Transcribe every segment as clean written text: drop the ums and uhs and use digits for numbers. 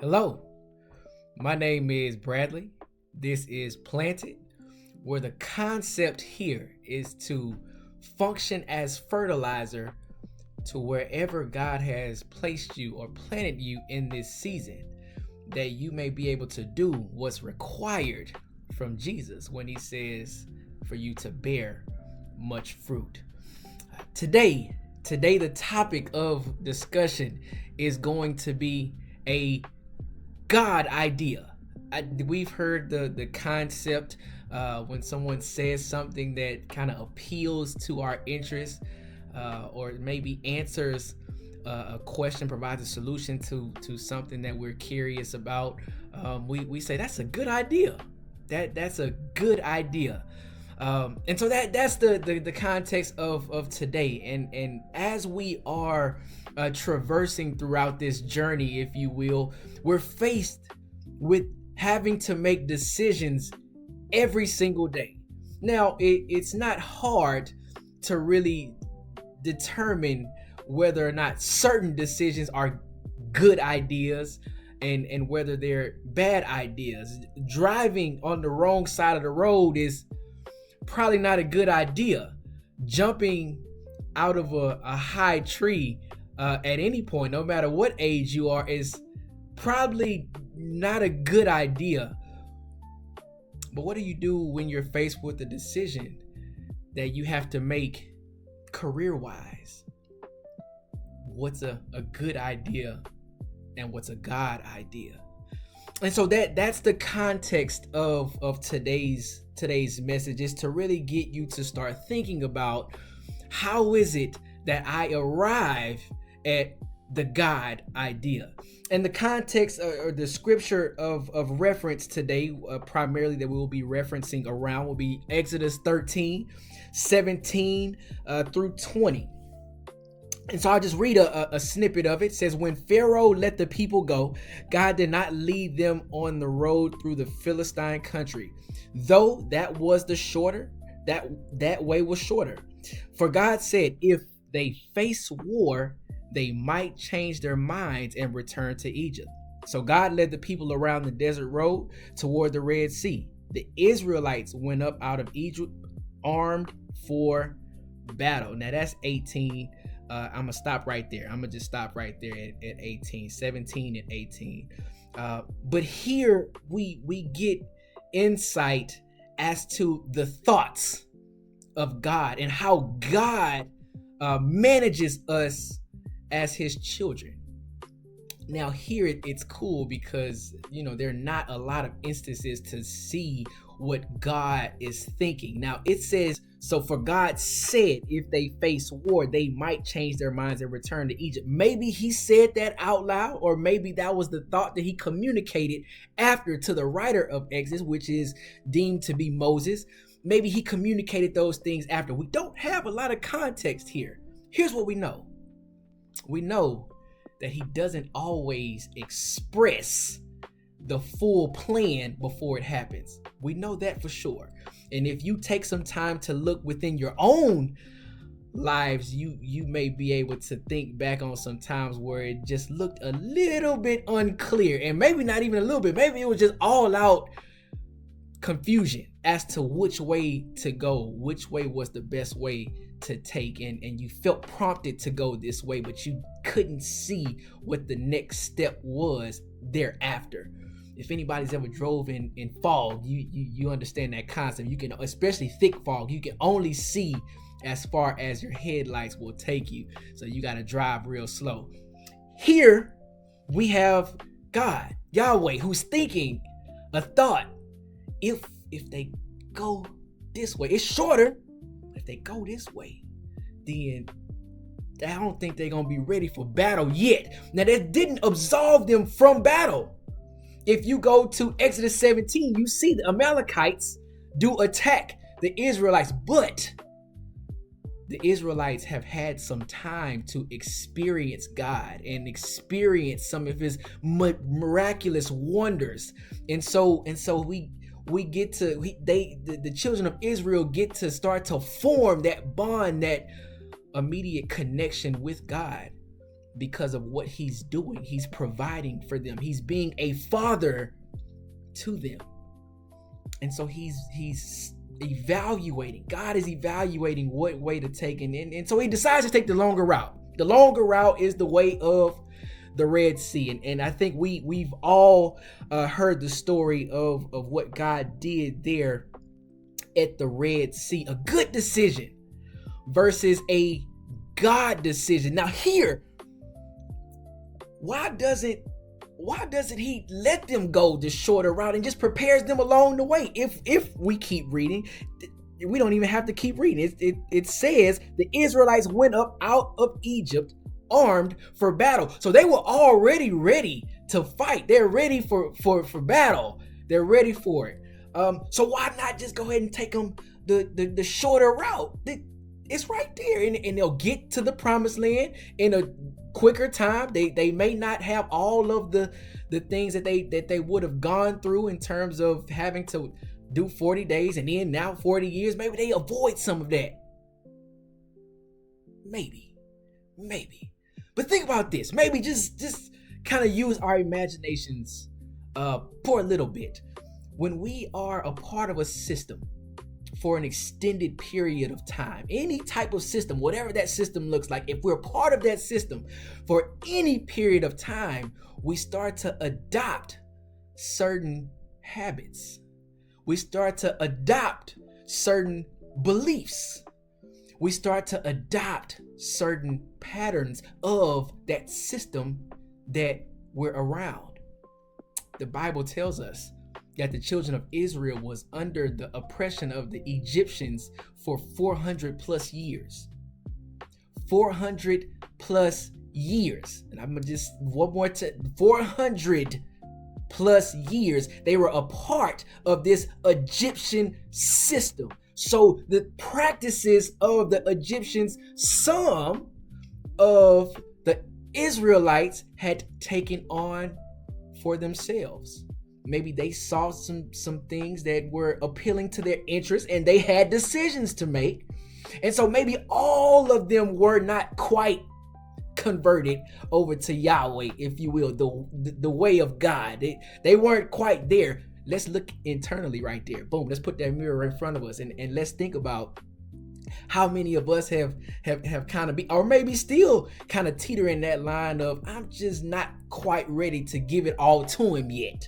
Hello, my name is Bradley. This is Planted, where the concept here is to function as fertilizer to wherever God has placed you or planted you in this season, that you may be able to do what's required from Jesus when he says for you to bear much fruit. Today the topic of discussion is going to be a God idea. We've heard the concept when someone says something that kind of appeals to our interest, or maybe answers a question, provides a solution to something that we're curious about. We say that's a good idea. That's a good idea. And so that's the context of today. And as we are traversing throughout this journey, if you will, we're faced with having to make decisions every single day. Now, it's not hard to really determine whether or not certain decisions are good ideas and whether they're bad ideas. Driving on the wrong side of the road is probably not a good idea. Jumping out of a high tree at any point, no matter what age you are, is probably not a good idea. But what do you do when you're faced with a decision that you have to make career-wise? What's a good idea and what's a God idea? And so that's the context of today's message, is to really get you to start thinking about how is it that I arrive at the God idea. And the context or the scripture of reference today, primarily that we will be referencing around, will be Exodus 13:17 through 20. And so I'll just read a snippet of it. It says, when Pharaoh let the people go, God did not lead them on the road through the Philistine country, though that way was shorter. For God said, if they face war, they might change their minds and return to Egypt. So God led the people around the desert road toward the Red Sea. The Israelites went up out of Egypt armed for battle. Now that's 18. I'm gonna stop right there. I'm gonna just stop right there at 18, 17 and 18. But here we get insight as to the thoughts of God and how God manages us as his children. Now here it's cool because there are not a lot of instances to see what God is thinking. Now it says, so for God said, if they face war, they might change their minds and return to Egypt. Maybe he said that out loud, or maybe that was the thought that he communicated after to the writer of Exodus, which is deemed to be Moses. Maybe he communicated those things after. We don't have a lot of context here. Here's what we know. We know that he doesn't always express the full plan before it happens. We know that for sure. And if you take some time to look within your own lives, you may be able to think back on some times where it just looked a little bit unclear, and maybe not even a little bit, maybe it was just all out confusion as to which way to go, which way was the best way to take, and you felt prompted to go this way, but you couldn't see what the next step was thereafter. If anybody's ever drove in fog, you understand that concept. You can, especially thick fog, you can only see as far as your headlights will take you. So you got to drive real slow. Here we have God, Yahweh, who's thinking a thought. If they go this way, it's shorter. If they go this way, then I don't think they're going to be ready for battle yet. Now that didn't absolve them from battle. If you go to Exodus 17, you see the Amalekites do attack the Israelites, but the Israelites have had some time to experience God and experience some of his miraculous wonders. And so we get to, the children of Israel get to start to form that bond, that immediate connection with God. because of what he's doing. He's providing for them. He's being a father to them. And so he's evaluating. God is evaluating what way to take. And so he decides to take the longer route. The longer route is the way of the Red Sea. And I think we've all heard the story of what God did there at the Red Sea. A good decision versus a God decision. Now here, why doesn't he let them go the shorter route and just prepares them along the way? If we keep reading, we don't even have to keep reading. It says the Israelites went up out of Egypt armed for battle. So they were already ready to fight. They're ready for battle. They're ready for it. So why not just go ahead and take them the shorter route? It's right there, and they'll get to the promised land in a quicker time. They may not have all of the things that they would have gone through in terms of having to do 40 days and then now 40 years. Maybe they avoid some of that. Maybe. But think about this. Maybe just kind of use our imaginations for a little bit. When we are a part of a system for an extended period of time, any type of system, whatever that system looks like, if we're part of that system for any period of time, we start to adopt certain habits. We start to adopt certain beliefs. We start to adopt certain patterns of that system that we're around. The Bible tells us that the children of Israel was under the oppression of the Egyptians for 400 plus years. 400 plus years. And I'm just one more time, 400 plus years. They were a part of this Egyptian system. So the practices of the Egyptians, some of the Israelites had taken on for themselves. Maybe they saw some things that were appealing to their interests and they had decisions to make. And so maybe all of them were not quite converted over to Yahweh, if you will, the way of God. They weren't quite there. Let's look internally right there. Boom. Let's put that mirror in front of us and let's think about how many of us have kind of be, or maybe still kind of teeter in that line of, I'm just not quite ready to give it all to him yet.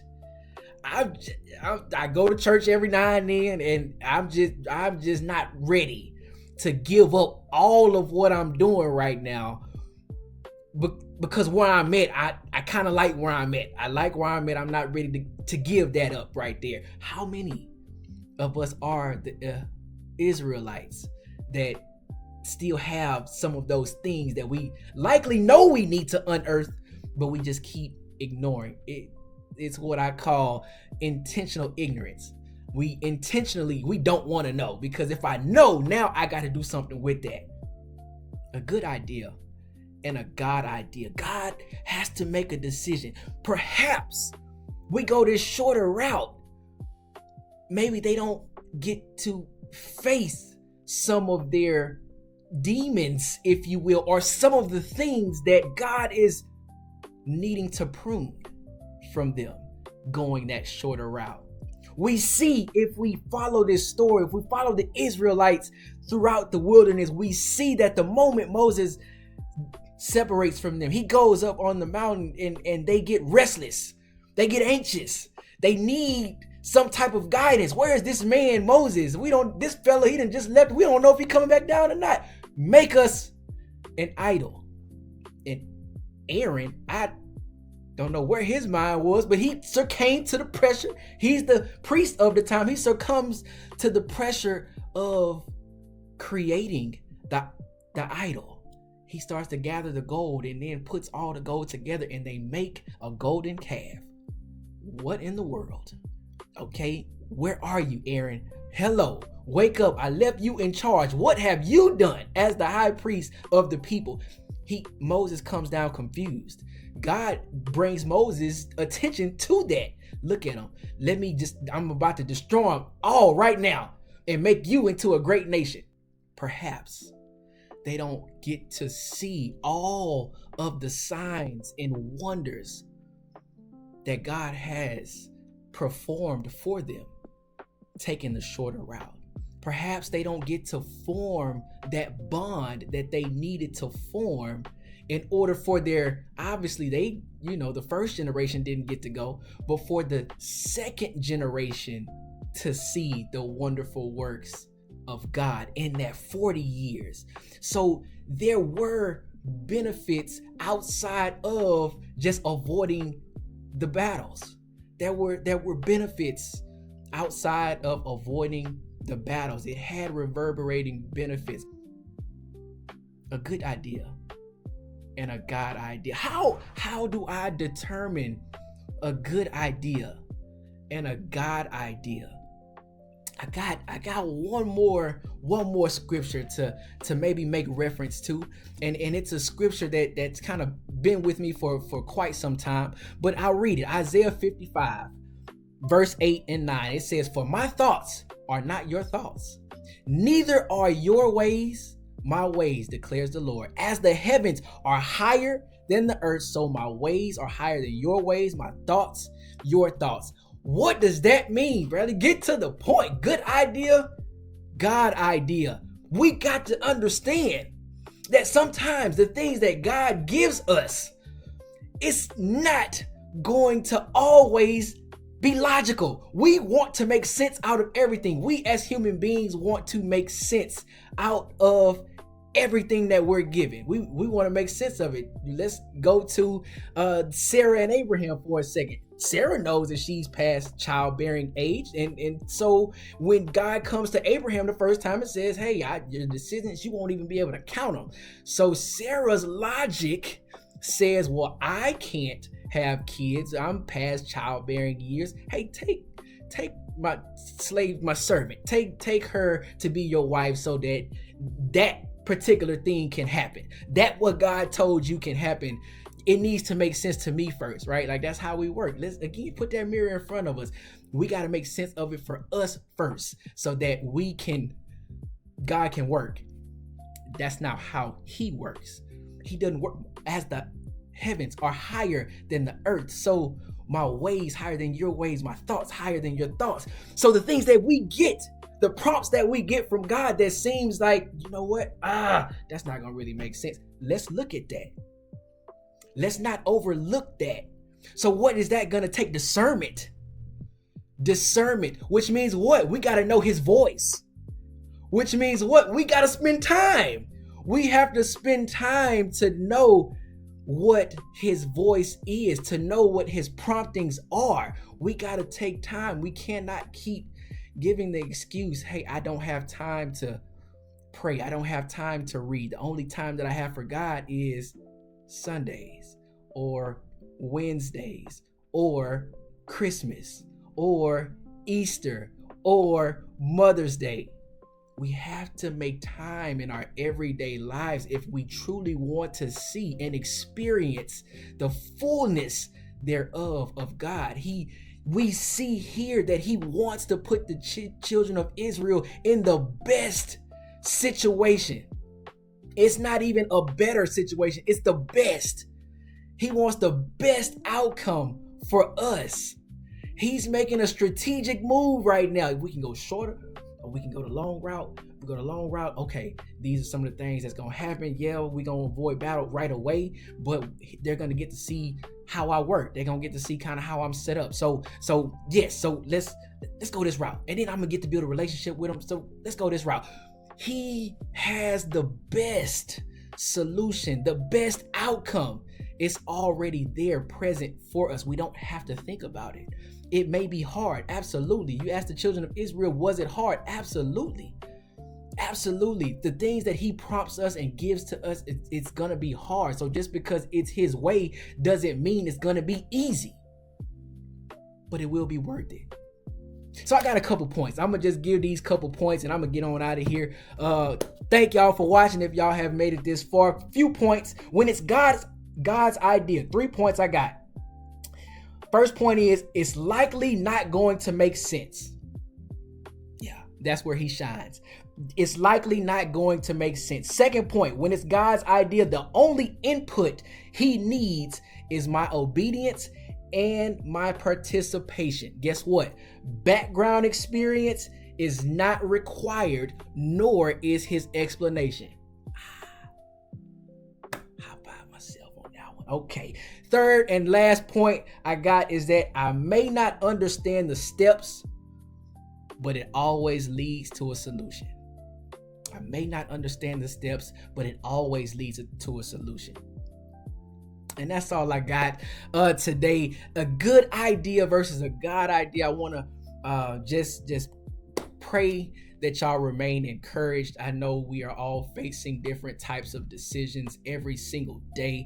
I go to church every now and then, and I'm just not ready to give up all of what I'm doing right now. Because where I'm at, I kind of like where I'm at. I like where I'm at. I'm not ready to give that up right there. How many of us are the Israelites that still have some of those things that we likely know we need to unearth, but we just keep ignoring it? It's what I call intentional ignorance. We don't want to know, because if I know, now I got to do something with that. A good idea and a God idea. God has to make a decision. Perhaps we go this shorter route. Maybe they don't get to face some of their demons, if you will, or some of the things that God is needing to prune from them going that shorter route. We see, if we follow this story, if we follow the Israelites throughout the wilderness, we see that the moment Moses separates from them, he goes up on the mountain and they get restless. They get anxious. They need some type of guidance. Where is this man Moses? This fella, he done just left. We don't know if he coming back down or not. Make us an idol. And Aaron, I don't know where his mind was, but he succumbed to the pressure. He's the priest of the time. He succumbs to the pressure of creating the idol. He starts to gather the gold and then puts all the gold together and they make a golden calf. What in the world? Okay, where are you, Aaron? Hello, wake up. I left you in charge. What have you done as the high priest of the people? Moses comes down confused. God brings Moses attention to that. Look at him. I'm about to destroy them all right now and make you into a great nation. Perhaps They don't get to see all of the signs and wonders that God has performed for them, taking the shorter route. Perhaps they don't get to form that bond that they needed to form in order for their, obviously they, the first generation didn't get to go, but for the second generation to see the wonderful works of God in that 40 years. So there were benefits outside of just avoiding the battles. There were benefits outside of avoiding the battles. It had reverberating benefits. A good idea and a God idea. How do I determine a good idea and a God idea? I got one more scripture to maybe make reference to, and it's a scripture that's kind of been with me for quite some time, but I'll read it. Isaiah 55 verse 8 and 9. It says, "For my thoughts are not your thoughts, neither are your ways my ways, declares the Lord. As the heavens are higher than the earth, so my ways are higher than your ways, my thoughts your thoughts." What does that mean, brother? Get to the point. Good idea, God idea. We got to understand that sometimes the things that God gives us, it's not going to always be logical. We want to make sense out of everything. We as human beings want to make sense out of everything that we're given. We want to make sense of it. Let's go to Sarah and Abraham for a second. Sarah knows that she's past childbearing age, and so when God comes to Abraham the first time, it says, "Hey, your descendants, you won't even be able to count them." So Sarah's logic says, "Well, I can't have kids. I'm past childbearing years. Hey, take my slave, my servant. Take her to be your wife, so that particular thing can happen. That what God told you can happen. It needs to make sense to me first, right?" Like, that's how we work. Let's again put that mirror in front of us. We got to make sense of it for us first, so that God can work. That's not how he works. He doesn't work as the heavens are higher than the earth, so my ways higher than your ways, my thoughts higher than your thoughts. So the things that we get, the prompts that we get from God that seems like, that's not gonna really make sense. Let's look at that. Let's not overlook that. So what is that gonna take? Discernment, which means what? We gotta know his voice, which means what? We gotta spend time. We have to spend time to know what his voice is, to know what his promptings are. We gotta take time. We cannot keep giving the excuse, "Hey, I don't have time to pray. I don't have time to read. The only time that I have for God is Sundays or Wednesdays or Christmas or Easter or Mother's Day." We have to make time in our everyday lives if we truly want to see and experience the fullness thereof of God. We see here that he wants to put the children of Israel in the best situation. It's not even a better situation. It's the best. He wants the best outcome for us. He's making a strategic move right now. We can go shorter or we can go the long route. If we go the long route, okay, these are some of the things that's going to happen. Yeah, we're going to avoid battle right away, but they're going to get to see how I work. They're going to get to see kind of how I'm set up. So let's go this route. And then I'm going to get to build a relationship with them. So let's go this route. He has the best solution, the best outcome. It's already there present for us. We don't have to think about it. It may be hard. Absolutely. You ask the children of Israel, was it hard? Absolutely. Absolutely. The things that he prompts us and gives to us, it's going to be hard. So just because it's his way doesn't mean it's going to be easy, but it will be worth it. So I got a couple points. I'm going to just give these couple points and I'm going to get on out of here. Thank y'all for watching. If y'all have made it this far, few points. When it's God's idea, 3 points I got. First point is, it's likely not going to make sense. Yeah, that's where he shines. it's likely not going to make sense. Second point, when it's God's idea, the only input he needs is my obedience and my participation. Guess what? Background experience is not required, nor is his explanation. How about myself on that one? Okay. Third and last point I got is that I may not understand the steps, but it always leads to a solution. I may not understand the steps, but it always leads to a solution. And that's all I got today. A good idea versus a God idea. I want to just pray that y'all remain encouraged. I know we are all facing different types of decisions every single day.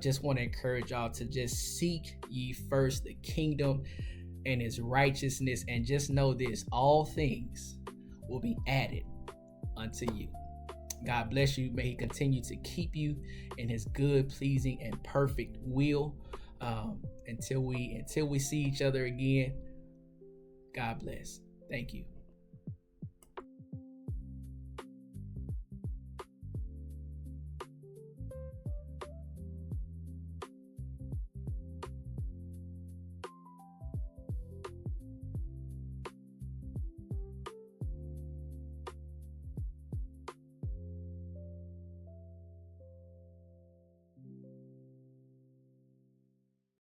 Just want to encourage y'all to just seek ye first the kingdom and his righteousness, and just know this: all things will be added unto you. God bless you. May he continue to keep you in his good, pleasing, and perfect will. Until we see each other again. God bless. Thank you.